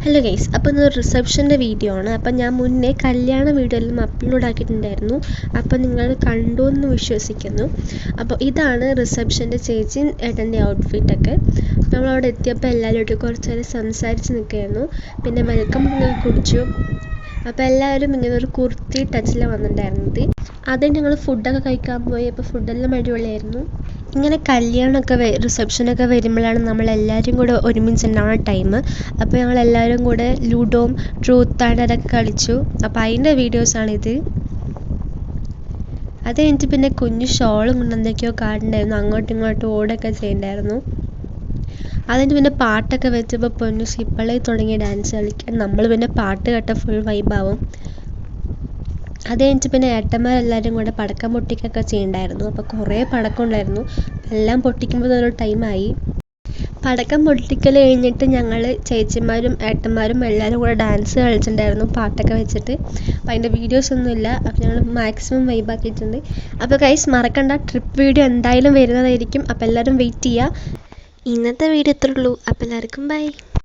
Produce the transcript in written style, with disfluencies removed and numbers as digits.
Hello guys, അപ്പോൾ ഇതൊരു റിസപ്ഷൻ്റെ video ആണ്. അപ്പം ഞാൻ മുന്നേ കല്യാണ വീഡിയോ എല്ലാം അപ്ലോഡ് ആക്കിയിട്ടുണ്ടായിരുന്നു. അപ്പോൾ നിങ്ങൾ കണ്ടു എന്ന് വിശ്വസിക്കുന്നു. അപ്പോൾ ഇതാണ് റിസപ്ഷൻ്റെ ചേച്ചിയും ഏട്ടൻ്റെ ഔട്ട്ഫിറ്റൊക്കെ. നമ്മളവിടെ എത്തിയപ്പോൾ എല്ലാവരും കുറച്ച് നേരം സംസാരിച്ച് നിൽക്കുകയായിരുന്നു. പിന്നെ വെൽക്കം കുടിച്ചു. അപ്പോൾ എല്ലാവരും ഇങ്ങനെ ഒരു കുർത്തി ടച്ചിലാണ് വന്നിട്ടുണ്ടായിരുന്നത്. ആദ്യം ഞങ്ങൾ ഫുഡൊക്കെ കഴിക്കാൻ പോയി. അപ്പോൾ ഫുഡെല്ലാം അടിപൊളിയായിരുന്നു. ഇങ്ങനെ കല്യാണമൊക്കെ റിസപ്ഷനൊക്കെ വരുമ്പോഴാണ് നമ്മളെല്ലാവരും കൂടെ ഒരുമിച്ചുണ്ടാവുന്ന ടൈം. അപ്പോൾ ഞങ്ങളെല്ലാവരും കൂടെ ലുഡോയും ട്രൂത്ത് ആൻഡ് അതൊക്കെ കളിച്ചു. അപ്പോൾ അതിൻ്റെ വീഡിയോസാണിത്. അത് കഴിഞ്ഞിട്ട് പിന്നെ കുഞ്ഞു ഷോളും കൊണ്ട് എന്തൊക്കെയോ കാണുന്നുണ്ടായിരുന്നു. അങ്ങോട്ടും ഇങ്ങോട്ടും ഓടൊക്കെ ചെയ്യണ്ടായിരുന്നു. അതിന് പിന്നെ പാട്ടൊക്കെ വെച്ചപ്പോൾ പൊന്നു സിപ്പിളേ തുടങ്ങി ഡാൻസ് കളിക്കാൻ. നമ്മൾ പിന്നെ പാട്ട് കേട്ട ഫുൾ വൈബാവും. അത് കഴിഞ്ഞിട്ട് പിന്നെ ഏട്ടന്മാരെല്ലാവരും കൂടെ പടക്കം പൊട്ടിക്കൊക്കെ ചെയ്യണ്ടായിരുന്നു. അപ്പോൾ കുറേ പടക്കം ഉണ്ടായിരുന്നു. എല്ലാം പൊട്ടിക്കുമ്പോൾ ഒരു ടൈമായി. പടക്കം പൊട്ടിക്കൽ കഴിഞ്ഞിട്ട് ഞങ്ങൾ ചേച്ചിമാരും ഏട്ടന്മാരും എല്ലാവരും കൂടെ ഡാൻസ് കളിച്ചിട്ടുണ്ടായിരുന്നു പാട്ടൊക്കെ വെച്ചിട്ട്. അപ്പോൾ അതിൻ്റെ വീഡിയോസൊന്നുമില്ല. അപ്പോൾ ഞങ്ങൾ മാക്സിമം വൈബാക്കിയിട്ടുണ്ട്. അപ്പോൾ ഗൈസ് മറക്കണ്ട, ട്രിപ്പ് വീഡിയോ എന്തായാലും വരുന്നതായിരിക്കും. അപ്പോൾ എല്ലാവരും വെയിറ്റ് ചെയ്യുക. ഇന്നത്തെ വീഡിയോ ഇത്രേ ഉള്ളൂ. അപ്പോൾ എല്ലാവർക്കും ബൈ.